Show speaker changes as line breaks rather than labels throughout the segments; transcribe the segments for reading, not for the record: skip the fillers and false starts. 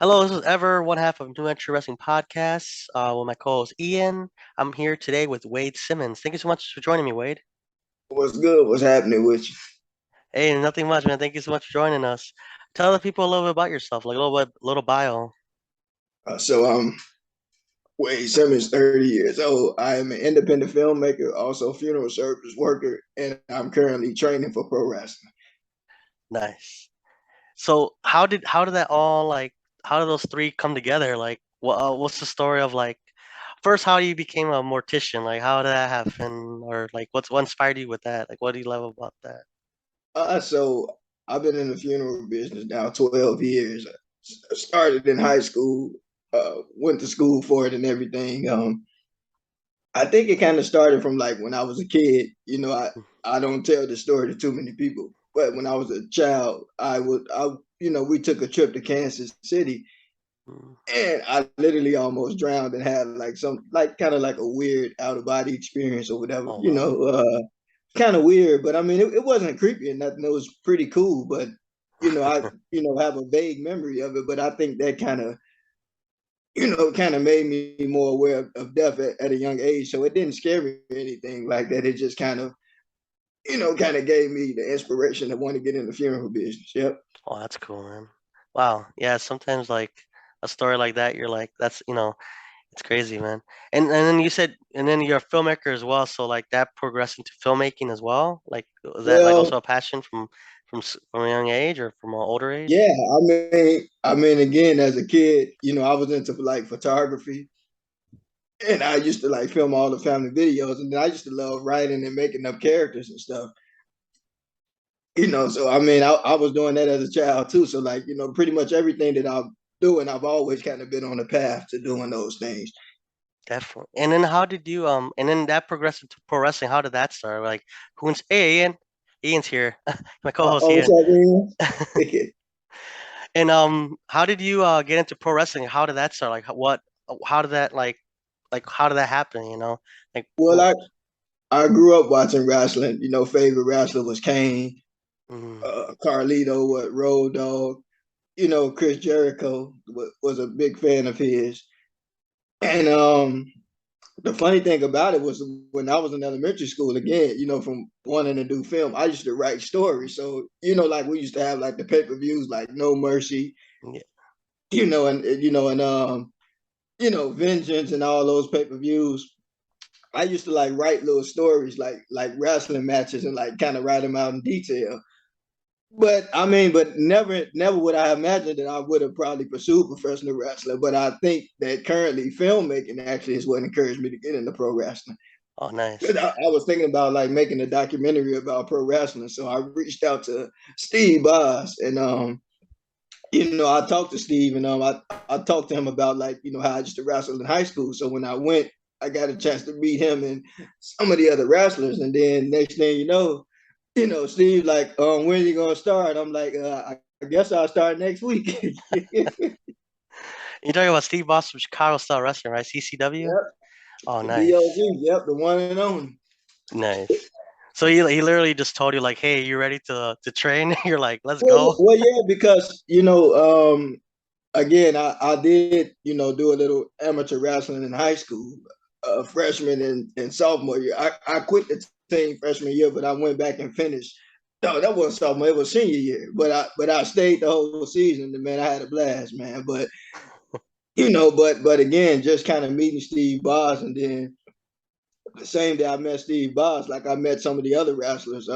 Hello, this is Ever, one half of New Entry Wrestling Podcast, with my co-host Ian. I'm here today with Wade Simmons. Thank you so much for joining me, Wade.
What's good? What's happening with you?
Hey, nothing much, man. Thank you so much for joining us. Tell the people a little bit about yourself, like a little bio.
So Wade Simmons, 30 years old. I am an independent filmmaker, also funeral service worker, and I'm currently training for pro wrestling.
Nice. So, how did that all like? How did those three come together? Like, what's the story of like? First, how you became a mortician? Like, how did that happen? Or like, what inspired you with that? Like, what do you love about that?
So I've been in the funeral business now 12 years. I started in high school, went to school for it and everything. I think it kind of started from like when I was a kid. I don't tell the story to too many people, but when I was a child, we took a trip to Kansas City.
Mm.
And I literally almost drowned and had like some like kind of like a weird out of body experience or whatever,
Oh wow.
kind of weird, but I mean it wasn't creepy or nothing. It was pretty cool, but I have a vague memory of it, but I think that kind of made me more aware of death at a young age. So it didn't scare me or anything like that. It just kind of gave me the inspiration to want to get in the funeral business. Yep.
Oh, that's cool, man. Wow. Yeah, sometimes like a story like that, you're like, it's crazy, man. And then you said, and then you're a filmmaker as well. So like that progressed into filmmaking as well. Like, was that like also
Well,
a passion from a young age or from an older age?
yeah, I mean, again, as a kid, I was into like photography, and I used to like film all the family videos, and then I used to love writing and making up characters and stuff. So I mean, I was doing that as a child too. So like, pretty much everything that I'm doing, I've always kind of been on the path to doing those things.
Definitely. And then how did you and then that progressed into pro wrestling? How did that start? Like, hey Ian, Ian's here, my co-host
Oh, what's
Ian.
up, man?
And how did you get into pro wrestling? How did that start? Like, how did that like how did that happen? Like,
Well, I grew up watching wrestling. Favorite wrestler was Kane,
mm,
Carlito, what Road Dogg. Chris Jericho was a big fan of his. And the funny thing about it was when I was in elementary school, again, from wanting to do film, I used to write stories. So, like we used to have like the pay-per-views like No Mercy,
yeah,
and Vengeance and all those pay-per-views. I used to like write little stories like wrestling matches and like kind of write them out in detail. But I mean, but never would I have imagined that I would have probably pursued professional wrestling. But I think that currently filmmaking actually is what encouraged me to get into pro wrestling.
oh nice.
'Cause I was thinking about like making a documentary about pro wrestling, so I reached out to Steve Boss, and I talked to Steve, and I talked to him about like how I used to wrestle in high school. So when I went, I got a chance to meet him and some of the other wrestlers, and then next thing Steve like, when are you gonna start? I'm like, I guess I'll start next week. Yep,
You're talking about Steve Boss from Chicago Style Wrestling, right? CCW. Oh,
the
nice,
DOG, yep, the one and only.
nice. So he literally just told you like, hey, you ready to train? You're like, let's
Well,
go.
well, yeah, because again, I did, do a little amateur wrestling in high school, freshman and sophomore year. I quit the team freshman year, but I went back and finished. No, that wasn't sophomore; it was senior year. But I stayed the whole season, and man, I had a blast, man. But but again, just kind of meeting Steve Boss, and then the same day I met Steve Boss, like I met some of the other wrestlers,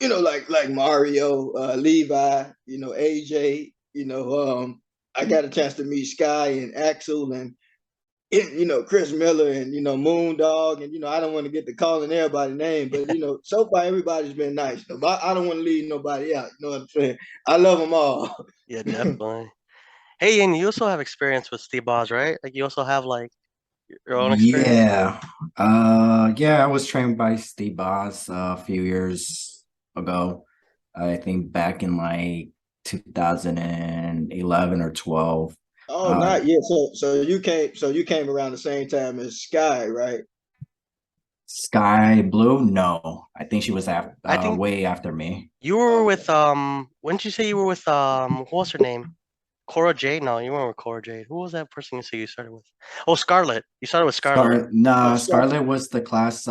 like Mario, Levi, AJ, I got a chance to meet Sky and Axel and Chris Miller and Moondog, and I don't want to get to calling everybody name, but so far everybody's been nice. I don't want to leave nobody out. You know what I'm saying? I love them all.
Yeah, definitely. Hey, and you also have experience with Steve Boss, right? Like you also have like your own experience.
Yeah. Yeah, I was trained by Steve Boss a few years ago. I think back in like 2011 or 12.
Oh,
Uh,
not yet. So you came around the same time as Sky, right?
Sky Blue? No, I think she was after,
I think
way after me.
you were
Okay.
with when did you say you were with what was her name? Cora Jade? No, you weren't with Cora Jade. Who was that person you said you started with? Oh, Scarlett. You started with Scarlett.
Nah,
Scott,
Scarlett was the class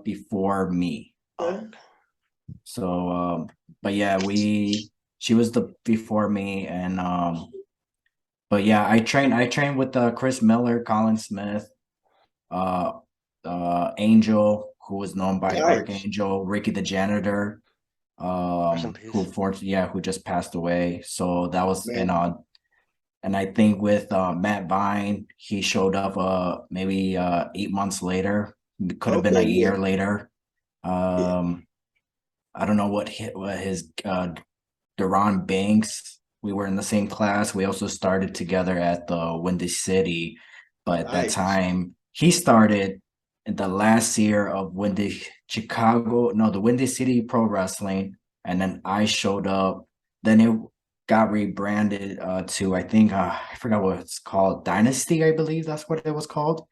before me.
Oh,
okay.
So but yeah, she was the before me, and but yeah, I trained with Chris Miller, Colin Smith, uh Angel, who was known by
Nice.
Archangel, Ricky the janitor,
rest in
who
peace.
fortunately, yeah, who just passed away. So that was,
Man.
and I think with Matt Vine, he showed up maybe 8 months later. It could have been a
Okay, yeah.
year later.
Yeah.
Um I don't know what his Deron Banks. We were in the same class. We also started together at the Windy City, but at that
Nice.
time he started in the last year of Windy Chicago, no, the Windy City Pro Wrestling, and then I showed up. Then it got rebranded to, I think, I forgot what it's called, Dynasty, I believe that's what it was called,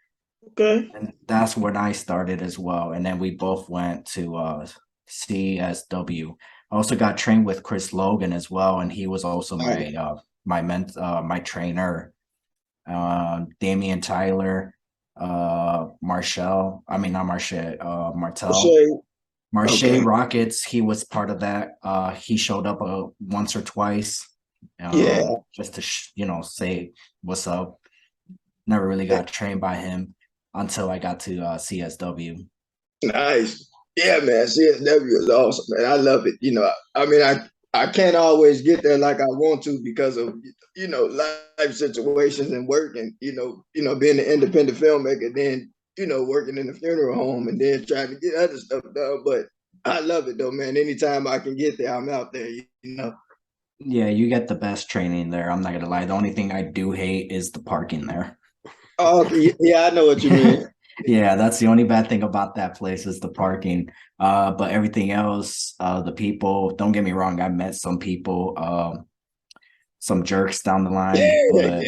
Okay.
and that's when I started as well. And then we both went to CSW. I also got trained with Chris Logan as well, and he was also
Nice.
my trainer. Damian Tyler, Marshall. I mean, not Marshall. Martel.
Shay.
Marche
Okay.
Rockets. He was part of that. He showed up once or twice,
Yeah.
just to say what's up. Never really got trained by him until I got to CSW.
Nice. Yeah, man. CSW is awesome, man. I love it. I mean, I can't always get there like I want to because of life situations and work and being an independent filmmaker, then working in the funeral home and then trying to get other stuff done. But I love it though, man. Anytime I can get there, I'm out there.
Yeah, you get the best training there. I'm not gonna lie. The only thing I do hate is the parking there.
Oh, okay. Yeah, I know what you mean.
Yeah, that's the only bad thing about that place is the parking. But everything else, the people, don't get me wrong, I met some people, some jerks down the line, but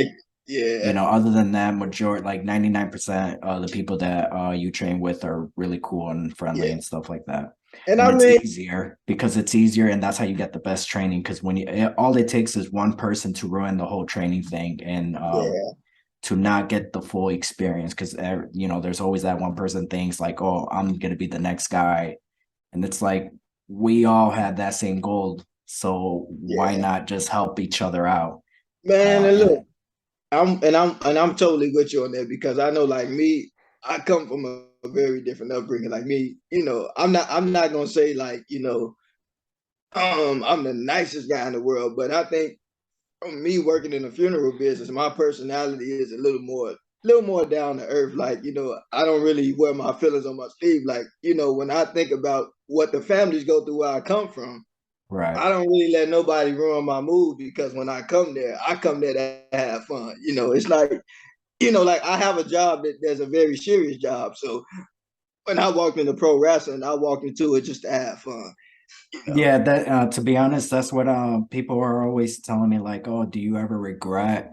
Yeah,
other than that, majority, like 99% of the people that you train with are really cool and friendly
yeah.
and stuff like that.
And
And
I
it's
mean,
easier because it's easier, and that's how you get the best training. Because all it takes is one person to ruin the whole training thing, and
yeah,
to not get the full experience. Because there's always that one person thinks like, oh, I'm gonna be the next guy, and it's like we all had that same goal, so why
yeah.
not just help each other out?
Man, and
And
look, I'm totally with you on that because I know like me, I come from a very different upbringing. Like me, I'm not gonna say like, I'm the nicest guy in the world, but I think from me working in the funeral business, my personality is a little more down to earth. Like, I don't really wear my feelings on my sleeve. Like, when I think about what the families go through where I come from,
right.
I don't really let nobody ruin my mood because when I come there to have fun. It's like, like I have a job that's a very serious job. So when I walked into pro wrestling, I walked into it just to have fun. You know.
Yeah, that to be honest, that's what people are always telling me, like, oh, do you ever regret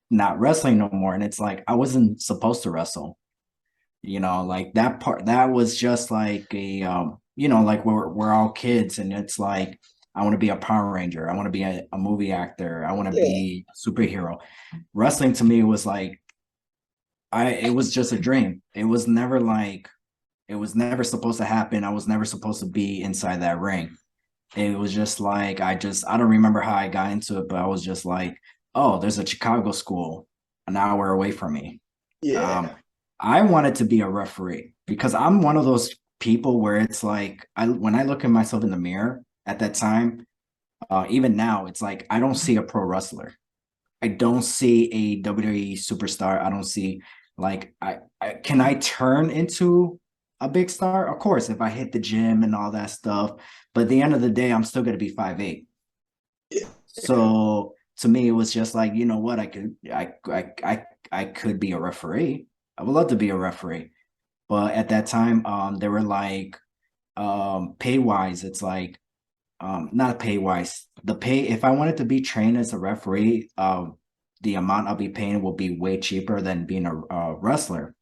not wrestling no more? And it's like I wasn't supposed to wrestle. Like that part, that was just like like we're all kids, and it's like I want to be a Power Ranger, I want to be a movie actor, I want to
Yeah,
be a superhero. Wrestling to me was like it was just a dream. It was never supposed to happen. I was never supposed to be inside that ring. It was just like I don't remember how I got into it, but I was just like, oh, there's a Chicago school an hour away from me. Um,
yeah,
I wanted to be a referee because I'm one of those people where it's like when I look at myself in the mirror at that time, even now, it's like I don't see a pro wrestler. I don't see a WWE superstar. I don't see like I can I turn into a big star? Of course, if I hit the gym and all that stuff. But at the end of the day, I'm still gonna be 5'8".
yeah,
So to me, it was just like, you know what, I could be a referee. I would love to be a referee. But at that time, they were like pay wise, it's like not pay wise. The pay, if I wanted to be trained as a referee, the amount I'll be paying will be way cheaper than being a wrestler.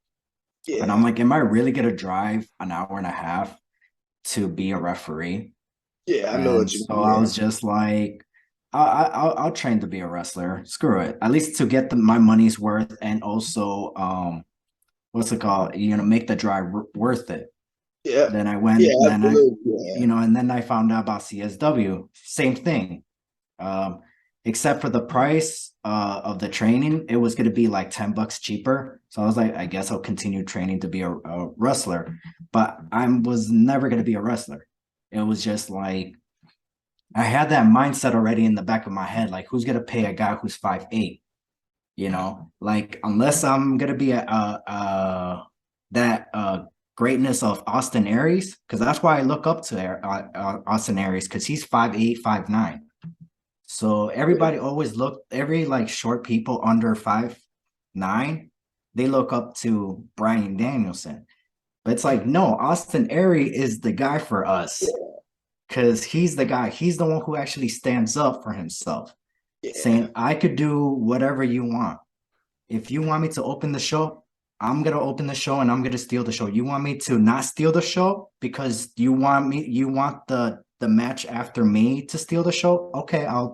And I'm
yeah,
like, am I really gonna drive an hour and a half to be a referee?
yeah. I know
And
what you
so I
mean.
was just like, I'll train to be a wrestler. Screw it. At least to get my money's worth, and also what's it called? Make the drive worth it.
Yeah,
Then I
yeah,
went, then I,
absolutely. Yeah,
and then I found out about CSW. Same thing. Um, except for the price of the training, it was going to be like $10 cheaper. So I was like, I guess I'll continue training to be a wrestler. But I was never going to be a wrestler. It was just like I had that mindset already in the back of my head, like who's going to pay a guy who's 5'8"? Like unless I'm going to be that greatness of Austin Aries, because that's why I look up to Austin Aries, because he's 5'8", 5'9". So everybody always every like short people under 5'9", they look up to Brian Danielson. But it's like, no, Austin Aries is the guy for us because he's the guy. He's the one who actually stands up for himself,
yeah,
saying, I could do whatever you want. If you want me to open the show, I'm gonna open the show and I'm gonna steal the show. You want me to not steal the show because you want the match after me to steal the show? Okay,
yeah,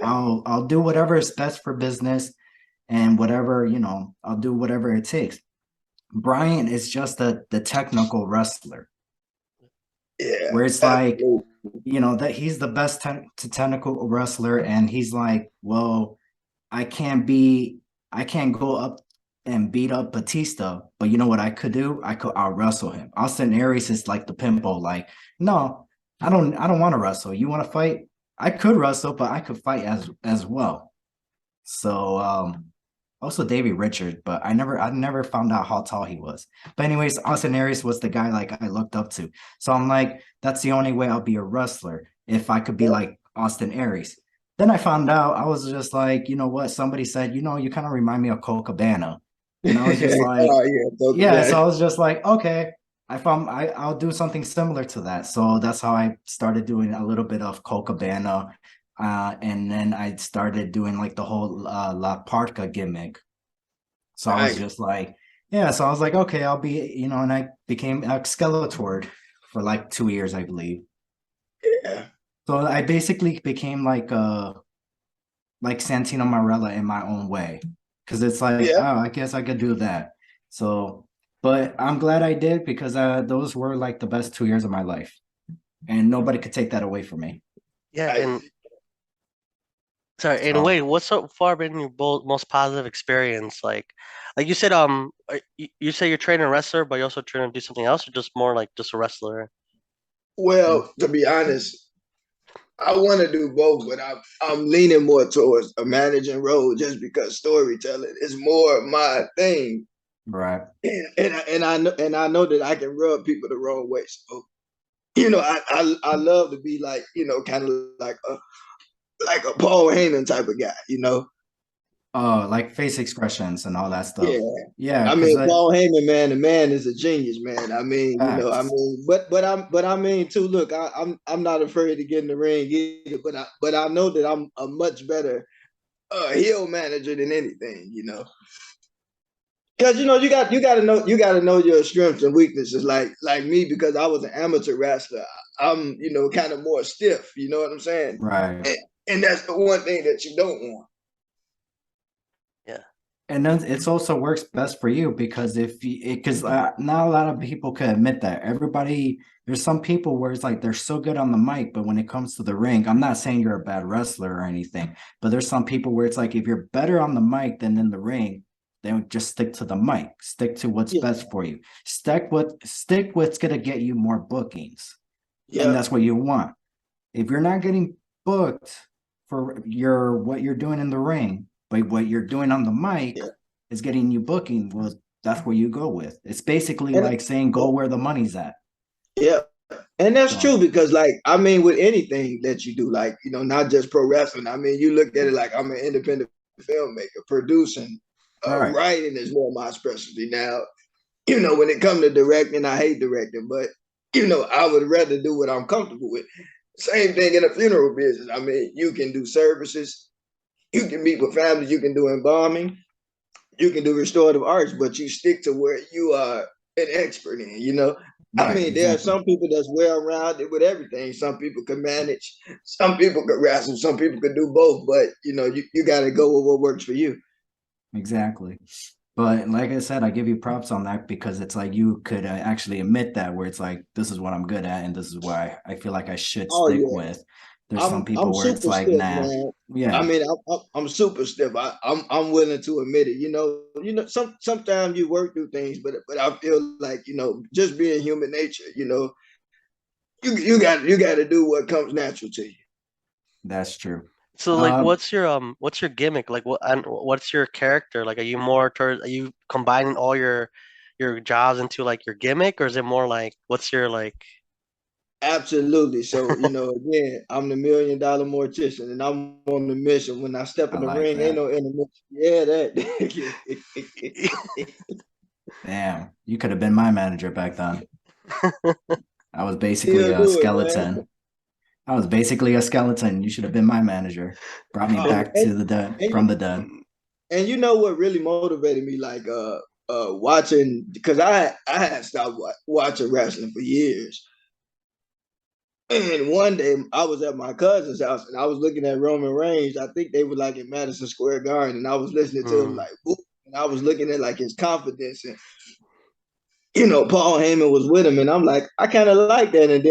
I'll do whatever is best for business and whatever, I'll do whatever it takes. Brian is just the technical wrestler,
yeah,
where it's like,
absolutely.
that he's the best technical wrestler, and he's like, well, I can't be, I can't go up and beat up Batista, but you know what I could do? I'll wrestle him. Austin Aries is like the pimple, like, no, I don't want to wrestle. You want to fight? I could wrestle, but I could fight as well. So also Davey Richards, but I never found out how tall he was. But anyways, Austin Aries was the guy like I looked up to. So I'm like, that's the only way I'll be a wrestler if I could be
Yeah,
like Austin Aries. Then I found out I was just like, you know what? Somebody said, you kind of remind me of Cole Cabana. And I was just like,
oh yeah, talk
yeah.
about
So I
it.
was just like, okay, I'll do something similar to that. So that's how I started doing a little bit of Cole Cabana. And then I started doing like the whole La Parka gimmick. So I was
Nice.
just like, yeah. So I was like, okay, I'll be, and I became a Skeletor for like 2 years, I believe.
Yeah,
So I basically became like Santino Marella in my own way. Cause it's like,
yeah,
oh, I guess I could do that. So, but I'm glad I did because those were like the best 2 years of my life. And nobody could take that away from me.
Yeah,
I,
and sorry, and
So
wait, what's so far been your most positive experience? Like you said, you say you're training a wrestler, but you also trying to do something else, or just more like just a wrestler?
well, to be honest, I want to do both, but I'm leaning more towards a managing role just because storytelling is more my thing,
right.
and I know that I can rub people the wrong way. So I love to be like kind of like a Paul Heyman type of guy.
Oh, like face expressions and all that
Yeah.
stuff. Yeah,
I
because
mean,
I
Paul Heyman, man, the man is a genius, man. I mean,
facts.
but I mean too. Look, I'm not afraid to get in the ring either, but I know that I'm a much better heel manager than anything. Because you got to know your strengths and weaknesses. Like me, because I was an amateur wrestler, I'm kind of more stiff. You know what I'm saying?
Right.
And that's the one thing that you don't want.
Yeah,
And then it's also works best for you because because not a lot of people can admit that. There's some people where it's like they're so good on the mic, but when it comes to the ring, I'm not saying you're a bad wrestler or anything, but there's some people where it's like if you're better on the mic than in the ring, then just stick to the mic, stick to what's
Yeah,
best for you, stick what's gonna get you more bookings, and
yeah,
that's what you want. If you're not getting booked for what you're doing in the ring, but what you're doing on the mic
yeah.
is getting you booking, well, that's where you go with. It's basically
And
like saying go where the money's at.
yeah, and that's
So
true because, like, I mean, with anything that you do, like, not just pro wrestling. I mean, you look at it like I'm an independent filmmaker, producing,
all right.
writing is more my specialty. Now, when it comes to directing, I hate directing, but I would rather do what I'm comfortable with. Same thing in the funeral business. I mean, you can do services, you can meet with families, you can do embalming, you can do restorative arts, but you stick to where you are an expert in. I
Right,
mean, there are
exactly.
some people that's well-rounded with everything. Some people can manage, some people can wrestle, some people can do both. But you got to go with what works for you.
Exactly. But like I said, I give you props on that because it's like you could actually admit that where it's like, this is what I'm good at and this is why I feel like I should
Oh
stick
yeah,
with. There's some
I'm
people where it's
super
like,
stiff,
nah,
man. I
yeah,
mean, I'm super stiff. I'm willing to admit it. Sometimes you work through things, but I feel like just being human nature. You got to do what comes natural to you.
that's true.
So like,
Um,
what's your gimmick? Like, what's your character? Like, are you combining all your jobs into like your gimmick, or is it more like what's your like?
Absolutely. So, again, I'm the $1 million mortician and I'm on the mission. When I step
I
in the
like
ring, ain't
that.
no intermission. Yeah, that.
Damn, you could have been my manager back then. I was basically
He'll
a
do it, man.
skeleton. I was basically a skeleton. You should have been my manager. Brought me
And,
back to
and,
the dead
and,
from the dead.
and you know what really motivated me, like watching, because I had stopped watching wrestling for years. And one day I was at my cousin's house and I was looking at Roman Reigns. I think they were like in Madison Square Garden, and I was listening to him
Mm.
like, whoop, and I was looking at like his confidence, and Paul Heyman was with him, and I'm like, I kind of like that. And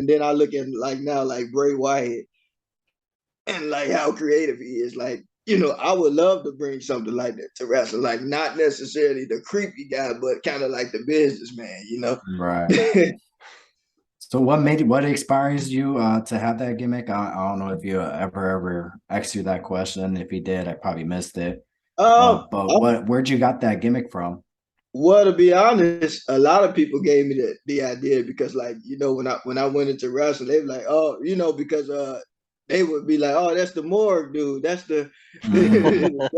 then I look at like now like Bray Wyatt and like how creative he is. Like, I would love to bring something like that to wrestling, like not necessarily the creepy guy, but kind of like the businessman.
Right. So what inspires you to have that gimmick? I don't know if you ever asked you that question. If he did, I probably missed it. But
I
where'd you got that gimmick from?
Well, to be honest, a lot of people gave me the idea because, like, when I went into wrestling, they were like, oh, because they would be like, oh, that's the morgue dude, that's the
Mm,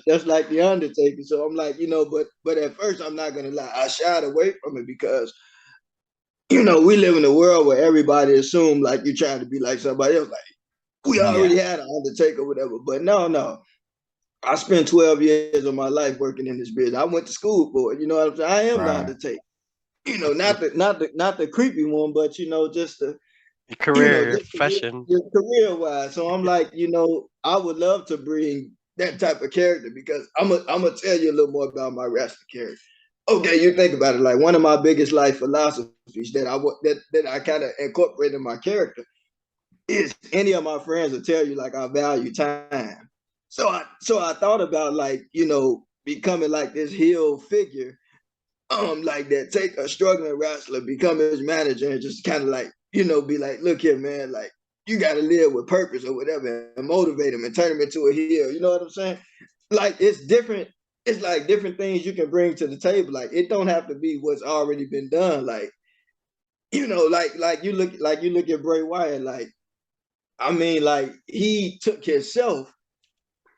that's like the Undertaker. So I'm like, but at first, I'm not gonna lie, I shied away from it because we live in a world where everybody assumes like you're trying to be like somebody else. Like we
yeah,
already had an Undertaker, whatever. But no, no, I spent 12 years of my life working in this business. I went to school for it. You know what I'm saying? I am the
right.
Undertaker. Not the creepy one, but just the
Your career, your
just
profession.
your career wise. So I'm like, I would love to bring that type of character because I'm gonna tell you a little more about my wrestling character. Okay, you think about it. Like one of my biggest life philosophies that I kind of incorporate in my character is any of my friends will tell you like I value time. So I thought about like becoming like this heel figure, like that, take a struggling wrestler, become his manager, and just kind of like be like, look here, man, like you got to live with purpose or whatever, and motivate him and turn him into a heel. You know what I'm saying? Like it's different. It's like different things you can bring to the table. Like it don't have to be what's already been done. Like like you look at Bray Wyatt. Like I mean, like he took himself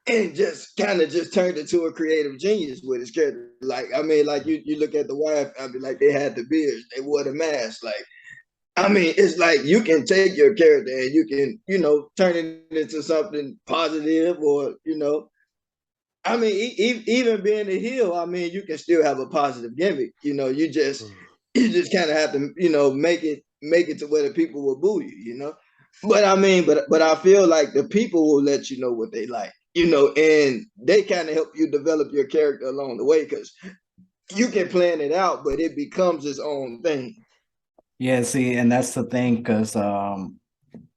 and just kind of just turned into a creative genius with his character. Like, I mean, like you look at the wife, I mean, like they had the beards, they wore the mask. Like, I mean, it's like you can take your character and you can, turn it into something positive, or I mean, even being a heel, I mean, you can still have a positive gimmick. You just
Mm.
you just kind of have to, make it to where the people will boo you. But I mean, but I feel like the people will let you know what they like, and they kind of help you develop your character along the way because you can plan it out, but it becomes its own thing.
Yeah, see, and that's the thing, because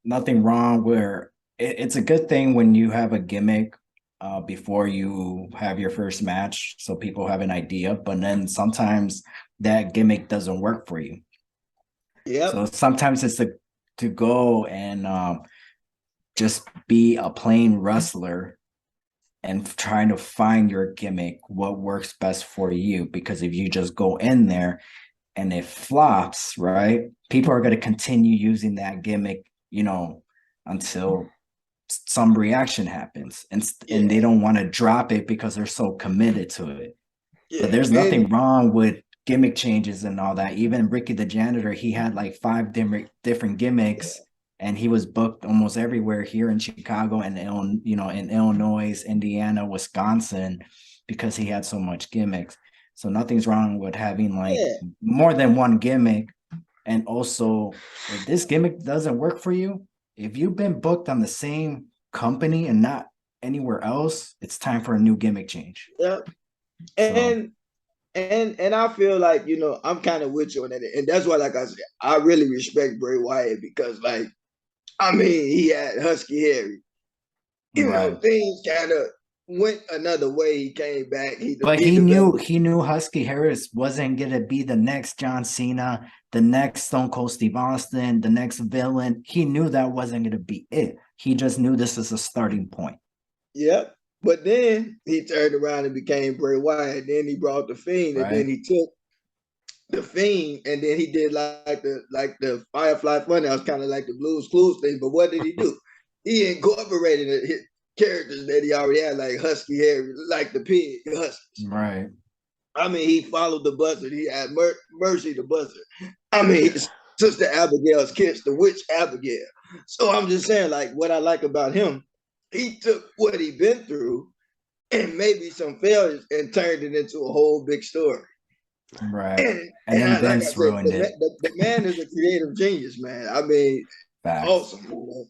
nothing wrong where it's a good thing when you have a gimmick before you have your first match, so people have an idea, but then sometimes that gimmick doesn't work for you. So
Yep.
sometimes it's to go and just be a plain wrestler and trying to find your gimmick, what works best for you. Because if you just go in there and it flops, right? People are going to continue using that gimmick, until some reaction happens, and they
Yeah.
don't want to drop it because they're so committed to it. But
Yeah.
there's nothing
And
wrong with gimmick changes and all that. Even Ricky the janitor, he had like five different gimmicks, and he was booked almost everywhere here in Chicago and in Illinois, Indiana, Wisconsin, because he had so much gimmicks. So nothing's wrong with having like
yeah.
more than one gimmick, And also, if this gimmick doesn't work for you, if you've been booked on the same company and not anywhere else, it's time for a new gimmick change.
Yeah.
So
And I feel like, I'm kind of with you on that. And that's why, like I said, I really respect Bray Wyatt because, like, I mean, he had Husky Harry.
right.
Things kind of went another way. He came back.
But
He
he knew Husky Harris wasn't gonna be the next John Cena, the next Stone Cold Steve Austin, the next villain. He knew that wasn't gonna be it. He just knew this is a starting point.
Yep. But then he turned around and became Bray Wyatt. Then he brought the Fiend, and
Right.
then he took the Fiend, and then he did like the Firefly Funhouse, kind of like the Blues Clues thing. But what did he do? He incorporated his characters that he already had, like Husky Harry, like the pig Huskies.
Right.
I mean, he followed the buzzard. He had Mercy the buzzard. I mean, Sister Abigail's kids, the witch Abigail. So I'm just saying, like, what I like about him, he took what he been through and maybe some failures and turned it into a whole big story.
Right. And then Vince ruined it.
The man is a creative genius, man. I mean,
Facts.
awesome.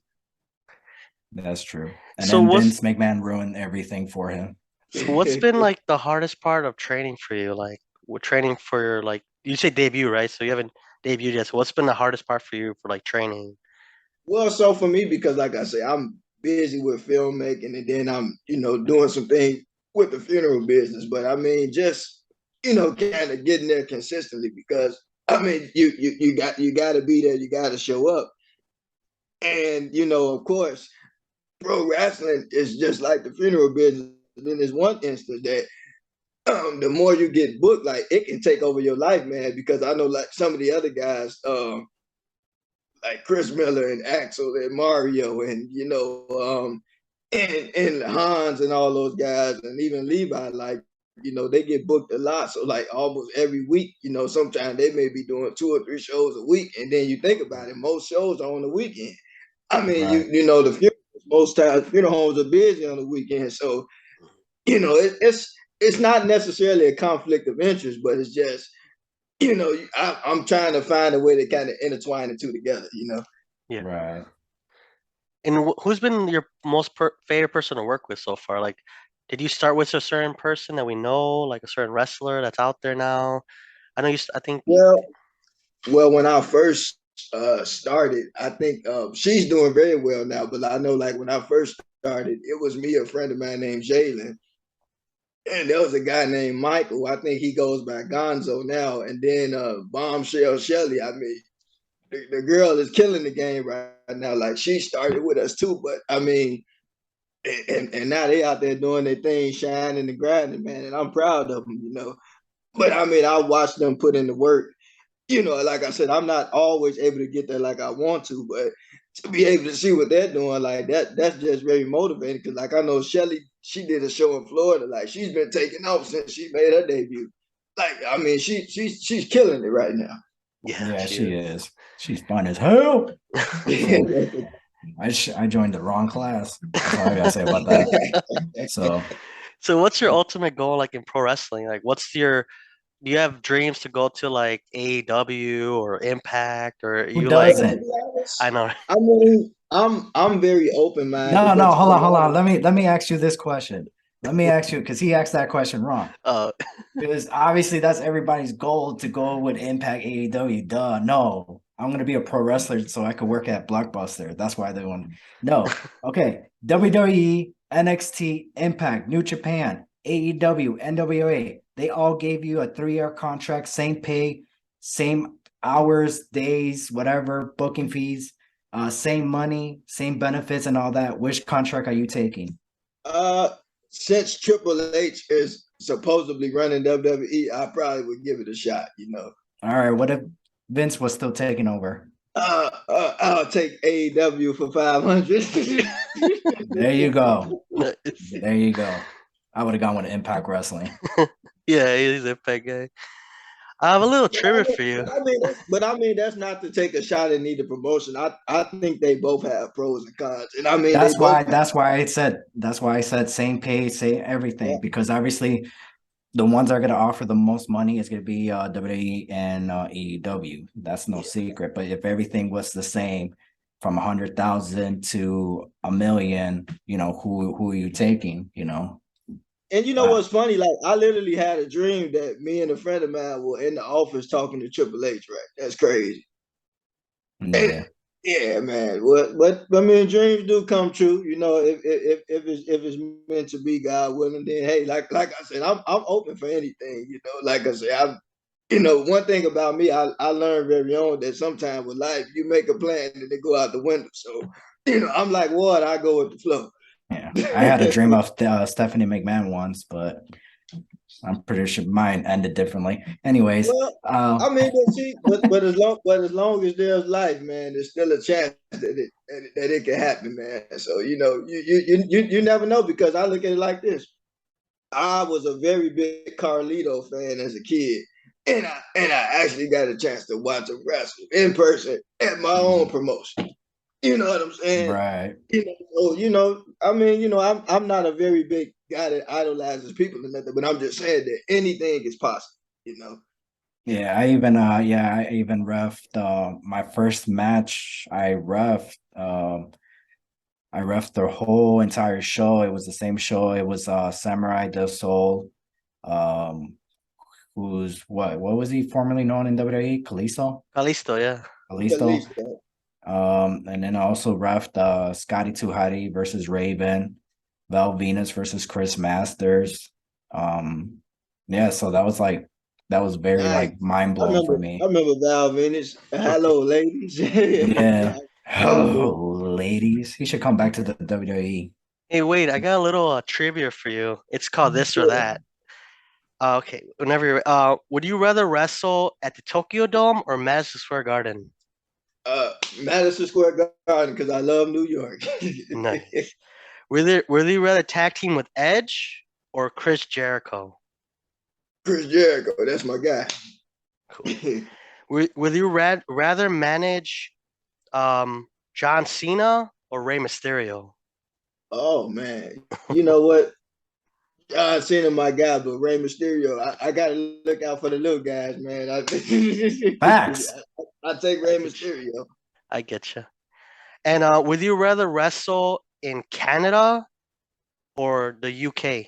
That's true. And
So
then
what's
Vince McMahon ruined everything for him.
so what's been like the hardest part of training for you? Like with training for your like you say debut, right? So you haven't debuted yet. So what's been the hardest part for you for like training?
Well, so for me, because like I say, I'm busy with filmmaking and then I'm, doing some things with the funeral business. But I mean, just, kind of getting there consistently because I mean, you got to be there, you got to show up. And, of course, pro wrestling is just like the funeral business. Then there's one instance that the more you get booked, like it can take over your life, man. Because I know like some of the other guys, like Chris Miller and Axel and Mario and and Hans and all those guys and even Levi, like they get booked a lot. So like almost every week, sometimes they may be doing 2 or 3 shows a week. And then you think about it, most shows are on the weekend. I mean,
Right.
the funerals, most times funeral homes are busy on the weekend. So it's not necessarily a conflict of interest, but it's just I'm trying to find a way to kind of intertwine the two together.
Yeah.
Right.
And who's been your most favorite person to work with so far? Like, did you start with a certain person that we know, like a certain wrestler that's out there now? I know I think.
Well, when I first started, I think she's doing very well now. But I know, like when I first started, it was me, a friend of mine named Jalen, and there was a guy named Michael. I think he goes by Gonzo now. And then Bombshell Shelly. I mean, the girl is killing the game right now. Like she started with us too, but I mean, and now they out there doing their thing, shining and grinding, man. And I'm proud of them. But I mean, I watched them put in the work. Like I said, I'm not always able to get there like I want to, but to be able to see what they're doing like that's just very motivating. Because like I know Shelly, she did a show in Florida, like she's been taking off since she made her debut. Like I mean, she's killing it right now.
Yeah,
she is. She's fun as hell. I joined the wrong class. That's all I gotta say about that.
So what's your ultimate goal like in pro wrestling? Like do you have dreams to go to like AEW or Impact or
who
you like
doesn't?
I know.
I mean, I'm very open minded.
No, hold on. Let me ask you this question. Let me ask you because he asked that question wrong. Because obviously that's everybody's goal to go with Impact AEW. Duh. No, I'm gonna be a pro wrestler so I could work at Blockbuster. That's why they want. No. Okay. WWE, NXT, Impact, New Japan, AEW, NWA. They all gave you a 3-year contract, same pay, same hours, days, whatever, booking fees, same money, same benefits, and all that. Which contract are you taking?
Since Triple H is supposedly running WWE, I probably would give it a shot.
All right. What if Vince was still taking over?
I'll take AEW for 500.
There you go. There you go. I would have gone with Impact Wrestling.
Yeah, he's an Impact guy. I have a little trivia for you.
But I mean, that's not to take a shot at neither promotion. I think they both have pros and cons, and I mean
that's why I said same pay, same everything, because obviously the ones that are going to offer the most money is going to be WWE and AEW. That's no secret. But if everything was the same from 100,000 to a million, who are you taking?
And you know
Uh,
what's funny? Like I literally had a dream that me and a friend of mine were in the office talking to Triple H. Right? That's crazy.
yeah,
Yeah, man. But I mean, dreams do come true. You know, if it's meant to be, God willing, then hey, like I said, I'm open for anything. You know, like I said, one thing about me, I learned very on that sometimes with life, you make a plan and they go out the window. So, I'm like water, I go with the flow.
yeah. I had a dream of Stephanie McMahon once, but I'm pretty sure mine ended differently. Anyways,
Well, I mean, as long as there's life, man, there's still a chance that it can happen, man. So you never know because I look at it like this. I was a very big Carlito fan as a kid, and I actually got a chance to watch him wrestle in person at my own promotion. You know what I'm saying?
right.
I mean, I'm not a very big guy that idolizes people or nothing, but I'm just saying that anything is possible. You know.
Yeah, I even refed my first match. I refed the whole entire show. It was the same show. It was Samurai Del Sol, um, who's what was he formerly known in WWE? Kalisto?
Kalisto, yeah.
At
Kalisto.
least
And then I also refed Scotty 2 Hotty versus Raven, Val Venus versus Chris Masters. Yeah, so that was very
nice.
like mind
I
blowing for
remember. I
me.
remember Val Venus. Hello, ladies.
Yeah.
I remember.
Oh, ladies. He should come back to the WWE.
Hey, wait, I got a little trivia for you. It's called this or that. Okay, whenever you're, would you rather wrestle at the Tokyo Dome or Madison Square Garden?
Madison Square Garden because I love New York.
Nice. Would you rather tag team with Edge or Chris Jericho?
Chris Jericho, that's my guy.
Cool. Would you rather manage John Cena or Rey Mysterio?
Oh man, you know what? John Cena, my guy, but Rey Mysterio, I gotta look out for the little guys, man. I
Facts.
I take
I
Rey
get you.
Mysterio.
I get you. And would you rather wrestle in Canada or the UK?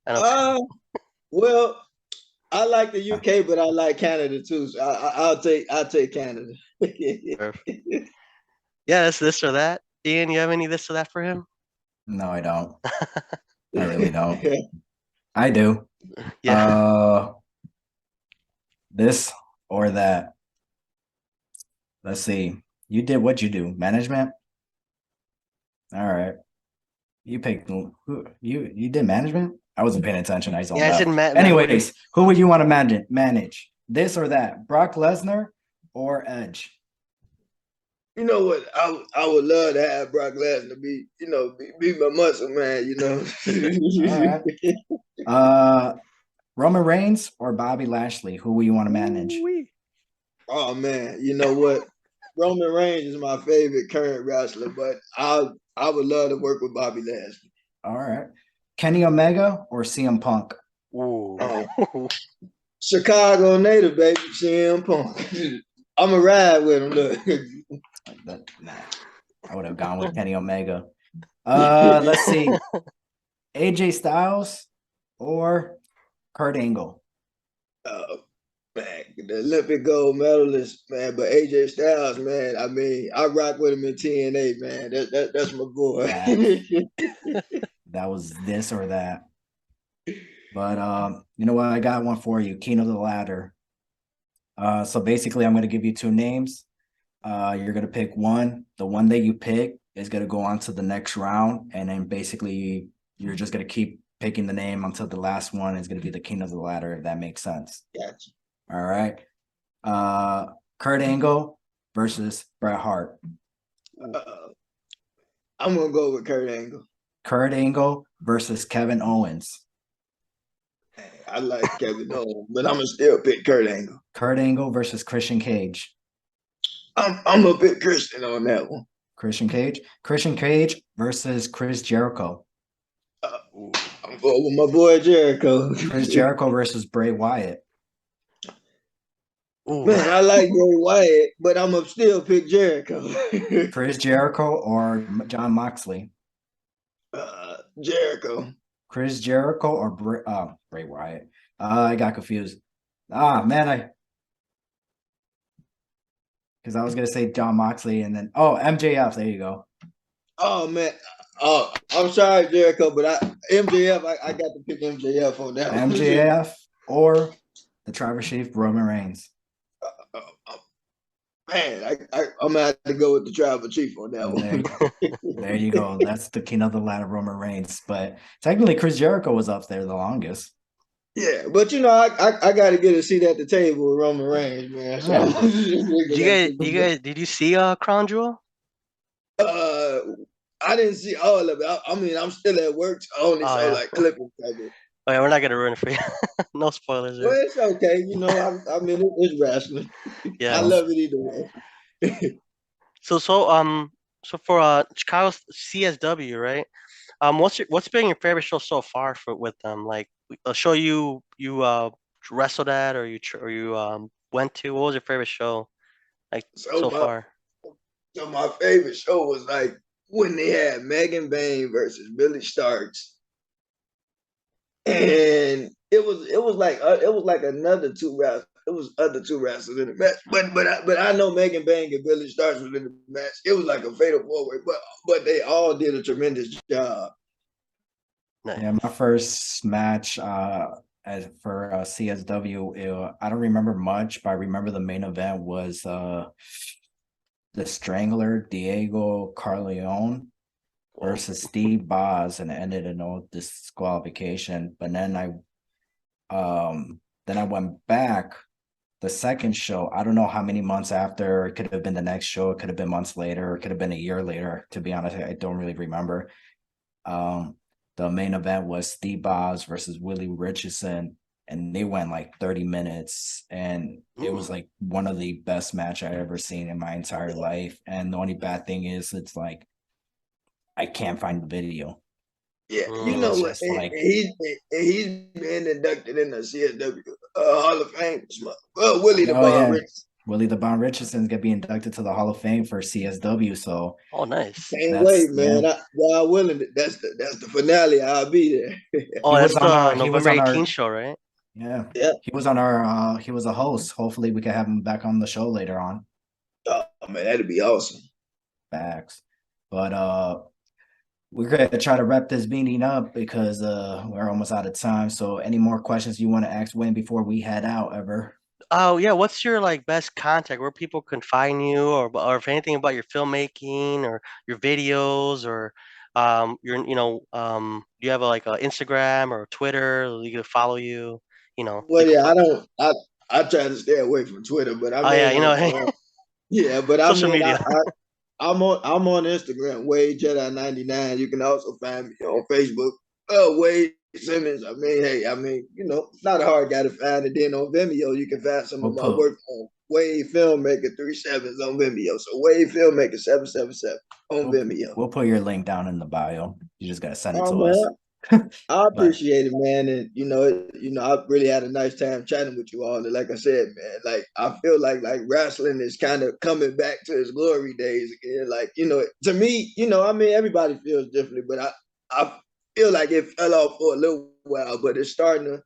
I know.
Well, I like the UK, but I like Canada too. So I'll take Canada.
Perfect. Yeah, that's this or that. Ian, you have any this or that for him?
No, I don't. I really don't. I do.
Yeah.
Uh, this or that. Let's see. You did what you do. Management? All right. You picked you did management? I wasn't paying attention. I
Yeah,
zoned
I said
out.
would you
Anyways, who would you want to manage? This or that? Brock Lesnar or Edge?
You know what? I would love to have Brock Lesnar be my muscle man.
All right. Uh, Roman Reigns or Bobby Lashley? Who will you want to manage?
Ooh-wee.
Oh man, you know what? Roman Reigns is my favorite current wrestler, but I would love to work with Bobby Lashley.
All right. Kenny Omega or CM Punk?
Ooh.
Um, Chicago native, baby, CM Punk. I'm a ride with him. Look.
Nah, I would have gone with Kenny Omega. Let's see. AJ Styles or Kurt Angle?
uh, Man, the Olympic gold medalist, man. But AJ Styles, man. I mean, I rock with him in TNA, man. That's my boy.
Facts. That was this or that. But you know what? I got one for you. King of the Ladder. So basically, I'm going to give you two names. You're going to pick one. The one that you pick is going to go on to the next round, and then basically you're just going to keep picking the name until the last one is going to be the King of the Ladder. If that makes sense.
Gotcha.
All right. Kurt Angle versus Bret Hart.
Uh, I'm gonna go with Kurt Angle.
Kurt Angle versus Kevin Owens.
I like Kevin Owens, but I'm gonna still pick Kurt Angle.
Kurt Angle versus Christian Cage.
I'm a bit Christian on that one.
Christian Cage. Christian Cage versus Chris Jericho.
Uh, With my boy Jericho.
Chris Jericho versus Bray Wyatt.
Ooh.
Man, I like Bray Wyatt, but I'm gonna still pick Jericho.
Chris Jericho or John Moxley?
Jericho.
Chris Jericho or Bray Wyatt? I got confused. Man, because I was gonna say John Moxley and then MJF. There you go.
Oh man. Oh, I'm sorry, Jericho, but MJF, I got to pick MJF on that one.
MJF or the Tribal Chief Roman Reigns.
Man, I'm gonna have to go with the Tribal Chief on that one.
There you go. That's the king of the ladder, Roman Reigns. But technically, Chris Jericho was up there the longest.
Yeah, but I got to get a seat at the table with Roman Reigns, man. So,
Did you see Crown Jewel?
I didn't see all of it. I mean, I'm still at work, so I only saw like clippings of it.
Oh yeah, we're not gonna ruin it for you. No spoilers there.
Well, it's okay. I mean, it's wrestling.
Yeah.
I love it either way.
So for Chicago CSW, right? What's been your favorite show so far with them? Like a show you wrestled at or you went to? What was your favorite show like so far?
So my favorite show was like when they had Megan Bain versus Billy Starks, and it was like another two wrestlers. It was other two wrestlers in the match, but I know Megan Bain and Billy Starks was in the match. It was like a fatal four-way, but they all did a tremendous job.
Nice. Yeah, my first match for CSW, I don't remember much, but I remember the main event was the Strangler Diego Carleone versus Steve Boz, and it ended in no disqualification. But then I went back the second show. I don't know how many months after. It could have been the next show. It could have been months later. It could have been a year later. To be honest, I don't really remember. The main event was Steve Boz versus Willie Richardson, and they went like 30 minutes, and it was like one of the best match I ever seen in my entire life. And the only bad thing is it's like I can't find the video.
Yeah, you know what? Like, he's been inducted in the CSW Hall of Fame. Willie the Bomb Richardson.
Willie the Bomb Richardson's gonna be inducted to the Hall of Fame for CSW. So
nice.
Can't wait, man. God willing, that's the finale. I'll be there.
That's the November 18th show, right?
Yeah. He was on our he was a host. Hopefully we can have him back on the show later on.
Oh man, that'd be awesome.
Facts. But we're gonna try to wrap this meeting up because we're almost out of time. So any more questions you want to ask Wayne before we head out, Ever?
Oh yeah, what's your like best contact where people can find you, or if anything about your filmmaking or your videos, or do you have like a Instagram or Twitter that you can follow you?
Well, yeah, I try to stay away from Twitter, but I mean, yeah, but
social media.
I'm on Instagram, Wade Jedi 99. You can also find me on Facebook, Wade Simmons. I mean, not a hard guy to find. And then on Vimeo, you can find some of my work on Wade Filmmaker 37s on Vimeo. So Wade Filmmaker 777 on Vimeo.
We'll put your link down in the bio. You just gotta send it to us.
I appreciate it, man, and I really had a nice time chatting with you all. And like I said, man, like I feel like wrestling is kind of coming back to its glory days again. Like to me, I mean, everybody feels differently, but I feel like it fell off for a little while, but it's starting to.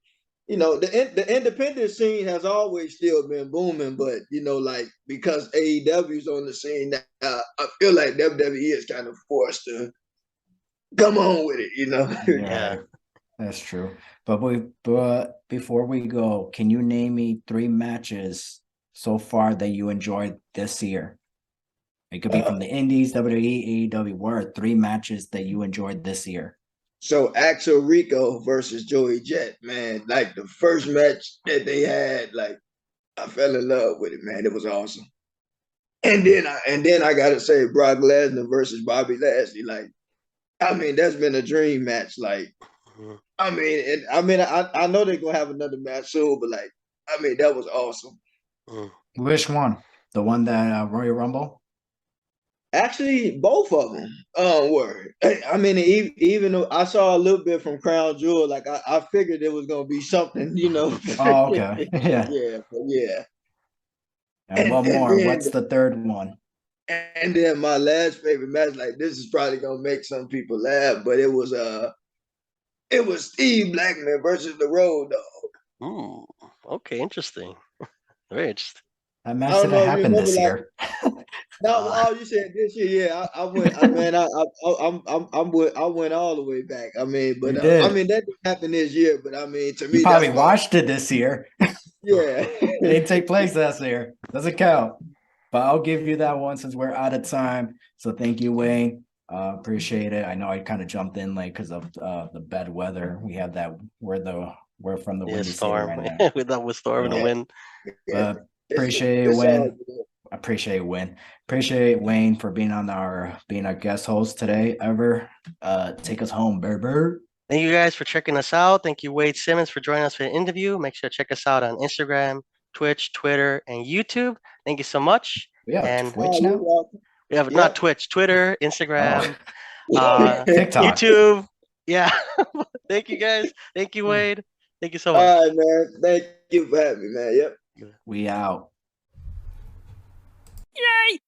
The independent scene has always still been booming, but like because AEW's on the scene now, I feel like WWE is kind of forced to come on with it,
Yeah, that's true. But before we go, can you name me 3 matches so far that you enjoyed this year? It could be from the Indies, WWE, AEW. What are 3 matches that you enjoyed this year?
So Axel Rico versus Joey Jet, man. Like the first match that they had, like I fell in love with it, man. It was awesome. And then I gotta say Brock Lesnar versus Bobby Lashley, like. I mean, that's been a dream match. Like, I know they're gonna have another match soon, but like, I mean, that was awesome.
Which one? The one that Royal Rumble?
Actually, both of them were. I mean, even though I saw a little bit from Crown Jewel, like I figured it was gonna be something, you know.
Oh, okay. Yeah.
Yeah, but yeah.
And one
And
more.
then
What's the third one?
and then my last favorite match, like this is probably gonna make some people laugh, but it was Steve Blackman versus the Road Dogg.
Okay, interesting. Very interesting.
That
I
match
don't
didn't
know if you
happen
remember,
this
like
year.
no,
Uh,
oh, you said this year, yeah. I went, I man, I went all the way back. I mean,
You
but I
did.
mean that didn't happen this year, but I mean to
You
me
probably
that's my
watched it this year.
yeah.
It didn't take place last year. Doesn't count. But I'll give you that one since we're out of time. So thank you, Wayne. Appreciate it. I know I kind of jumped in late because of the bad weather. We have that we're from the
yeah,
windy city
storm.
right now.
With storm and the
Uh,
Yeah,
wind.
yeah.
but appreciate it,
It's all
Wayne.
good.
Appreciate Wayne. Appreciate Wayne for being our guest host today. Ever take us home, Berber.
Thank you guys for checking us out. Thank you, Wade Simmons, for joining us for the interview. Make sure to check us out on Instagram, Twitch, Twitter, and YouTube. Thank you so much.
We have
And
Twitch
You're
now.
welcome.
we have not
Yep.
Twitch, Twitter,
Oh,
Instagram,
TikTok.
YouTube. Yeah. Thank you guys. Thank you, Wade. Thank you so much.
All right, man. Thank you for having me, man. Yep.
We out.
Yay!